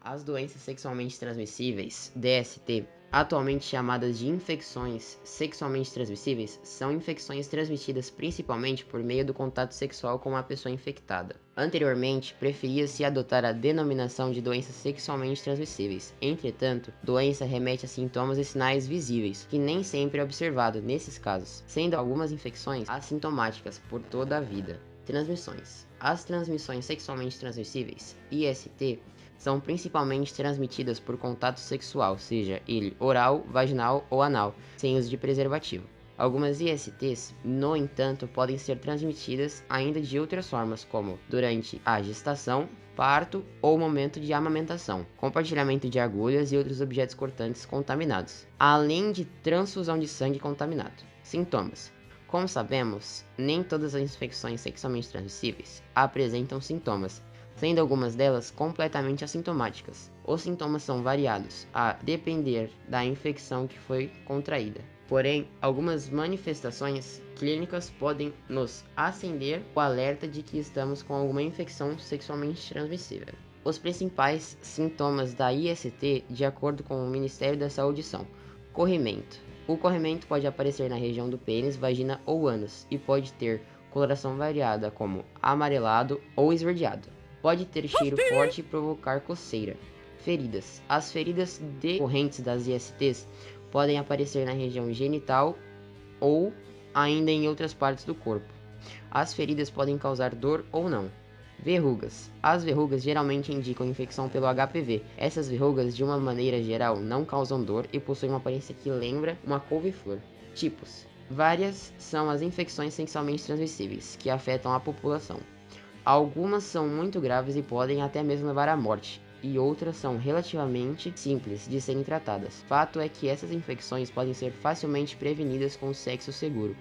As doenças sexualmente transmissíveis, DST, atualmente chamadas de infecções sexualmente transmissíveis, são infecções transmitidas principalmente por meio do contato sexual com uma pessoa infectada. Anteriormente, preferia-se adotar a denominação de doenças sexualmente transmissíveis. Entretanto, doença remete a sintomas e sinais visíveis, que nem sempre é observado nesses casos, sendo algumas infecções assintomáticas por toda a vida. Transmissões. As transmissões sexualmente transmissíveis, IST, são principalmente transmitidas por contato sexual, seja ele oral, vaginal ou anal, sem uso de preservativo. Algumas ISTs, no entanto, podem ser transmitidas ainda de outras formas, como durante a gestação, parto ou momento de amamentação, compartilhamento de agulhas e outros objetos cortantes contaminados, além de transfusão de sangue contaminado. Sintomas. Como sabemos, nem todas as infecções sexualmente transmissíveis apresentam sintomas, sendo algumas delas completamente assintomáticas. Os sintomas são variados, a depender da infecção que foi contraída. Porém, algumas manifestações clínicas podem nos acender o alerta de que estamos com alguma infecção sexualmente transmissível. Os principais sintomas da IST, de acordo com o Ministério da Saúde, são: corrimento. O corrimento pode aparecer na região do pênis, vagina ou ânus e pode ter coloração variada, como amarelado ou esverdeado. Pode ter cheiro forte e provocar coceira. Feridas. As feridas decorrentes das ISTs podem aparecer na região genital ou ainda em outras partes do corpo. As feridas podem causar dor ou não. Verrugas. As verrugas geralmente indicam infecção pelo HPV. Essas verrugas, de uma maneira geral, não causam dor e possuem uma aparência que lembra uma couve-flor. Tipos. Várias são as infecções sexualmente transmissíveis que afetam a população. Algumas são muito graves e podem até mesmo levar à morte, e outras são relativamente simples de serem tratadas. Fato é que essas infecções podem ser facilmente prevenidas com sexo seguro.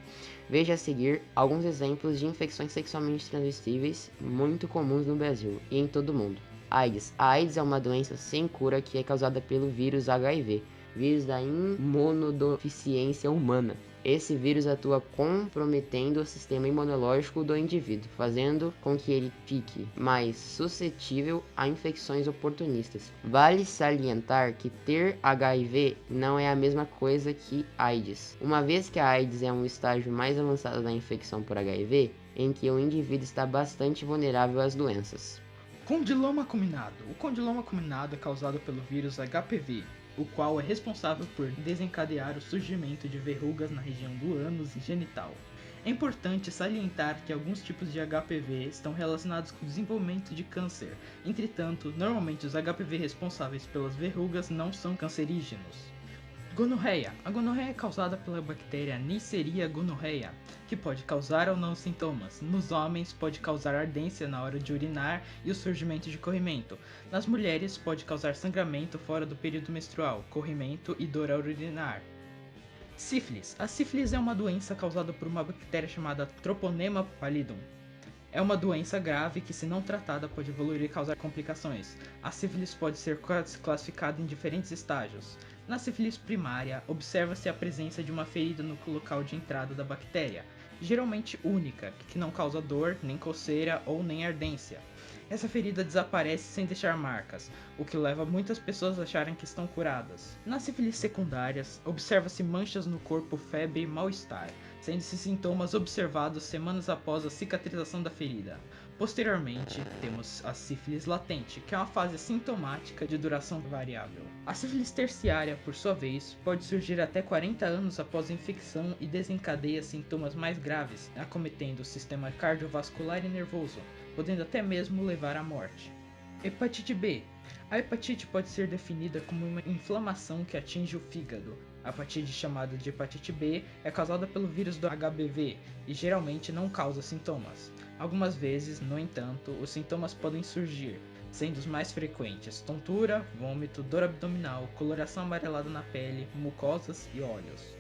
Veja a seguir alguns exemplos de infecções sexualmente transmissíveis muito comuns no Brasil e em todo o mundo. AIDS. A AIDS é uma doença sem cura que é causada pelo vírus HIV, vírus da imunodeficiência humana. Esse vírus atua comprometendo o sistema imunológico do indivíduo, fazendo com que ele fique mais suscetível a infecções oportunistas. Vale salientar que ter HIV não é a mesma coisa que AIDS, uma vez que a AIDS é um estágio mais avançado da infecção por HIV, em que o indivíduo está bastante vulnerável às doenças. Condiloma acuminado. O condiloma acuminado é causado pelo vírus HPV, o qual é responsável por desencadear o surgimento de verrugas na região do ânus e genital. É importante salientar que alguns tipos de HPV estão relacionados com o desenvolvimento de câncer. Entretanto, normalmente os HPV responsáveis pelas verrugas não são cancerígenos. Gonorreia. A gonorreia é causada pela bactéria Neisseria gonorrhea, que pode causar ou não sintomas. Nos homens, pode causar ardência na hora de urinar e o surgimento de corrimento. Nas mulheres, pode causar sangramento fora do período menstrual, corrimento e dor ao urinar. Sífilis. A sífilis é uma doença causada por uma bactéria chamada Treponema pallidum. É uma doença grave que, se não tratada, pode evoluir e causar complicações. A sífilis pode ser classificada em diferentes estágios. Na sífilis primária, observa-se a presença de uma ferida no local de entrada da bactéria, geralmente única, que não causa dor, nem coceira ou nem ardência. Essa ferida desaparece sem deixar marcas, o que leva muitas pessoas a acharem que estão curadas. Nas sífilis secundárias, observa-se manchas no corpo, febre e mal-estar, sendo esses sintomas observados semanas após a cicatrização da ferida. Posteriormente, temos a sífilis latente, que é uma fase sintomática de duração variável. A sífilis terciária, por sua vez, pode surgir até 40 anos após a infecção e desencadeia sintomas mais graves, acometendo o sistema cardiovascular e nervoso, podendo até mesmo levar à morte. Hepatite B. A hepatite pode ser definida como uma inflamação que atinge o fígado. A hepatite, chamada de hepatite B, é causada pelo vírus do HBV e geralmente não causa sintomas. Algumas vezes, no entanto, os sintomas podem surgir, sendo os mais frequentes tontura, vômito, dor abdominal, coloração amarelada na pele, mucosas e olhos.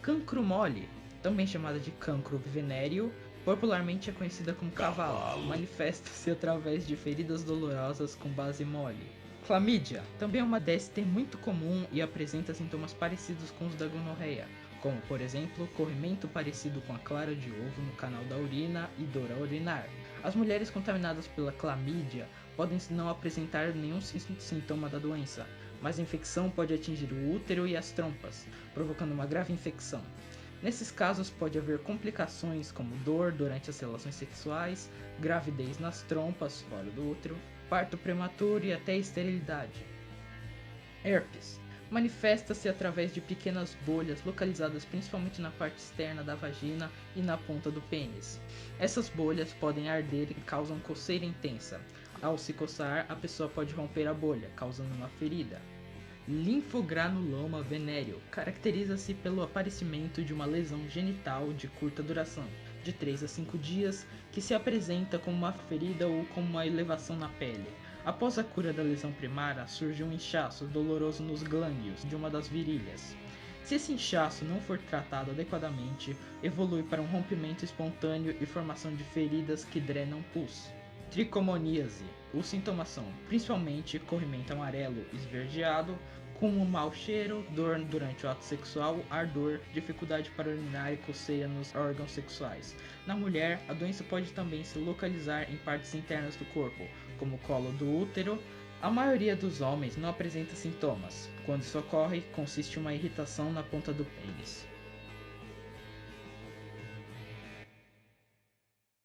Cancro mole, também chamada de cancro venéreo, popularmente é conhecida como cavalo, manifesta-se através de feridas dolorosas com base mole. Clamídia também é uma DST muito comum e apresenta sintomas parecidos com os da gonorreia, como por exemplo, corrimento parecido com a clara de ovo no canal da urina e dor ao urinar. As mulheres contaminadas pela clamídia podem não apresentar nenhum sintoma da doença, mas a infecção pode atingir o útero e as trompas, provocando uma grave infecção. Nesses casos pode haver complicações como dor durante as relações sexuais, gravidez nas trompas fora do útero, parto prematuro e até esterilidade. Herpes manifesta-se através de pequenas bolhas localizadas principalmente na parte externa da vagina e na ponta do pênis. Essas bolhas podem arder e causam coceira intensa. Ao se coçar, a pessoa pode romper a bolha, causando uma ferida. Linfogranuloma venéreo caracteriza-se pelo aparecimento de uma lesão genital de curta duração, de 3 a 5 dias, que se apresenta como uma ferida ou como uma elevação na pele. Após a cura da lesão primária, surge um inchaço doloroso nos glândulos de uma das virilhas. Se esse inchaço não for tratado adequadamente, evolui para um rompimento espontâneo e formação de feridas que drenam pus. Tricomoníase. Os sintomas são principalmente corrimento amarelo esverdeado, com um mau cheiro, dor durante o ato sexual, ardor, dificuldade para urinar e coceira nos órgãos sexuais. Na mulher, a doença pode também se localizar em partes internas do corpo, como o colo do útero. A maioria dos homens não apresenta sintomas. Quando isso ocorre, consiste em uma irritação na ponta do pênis.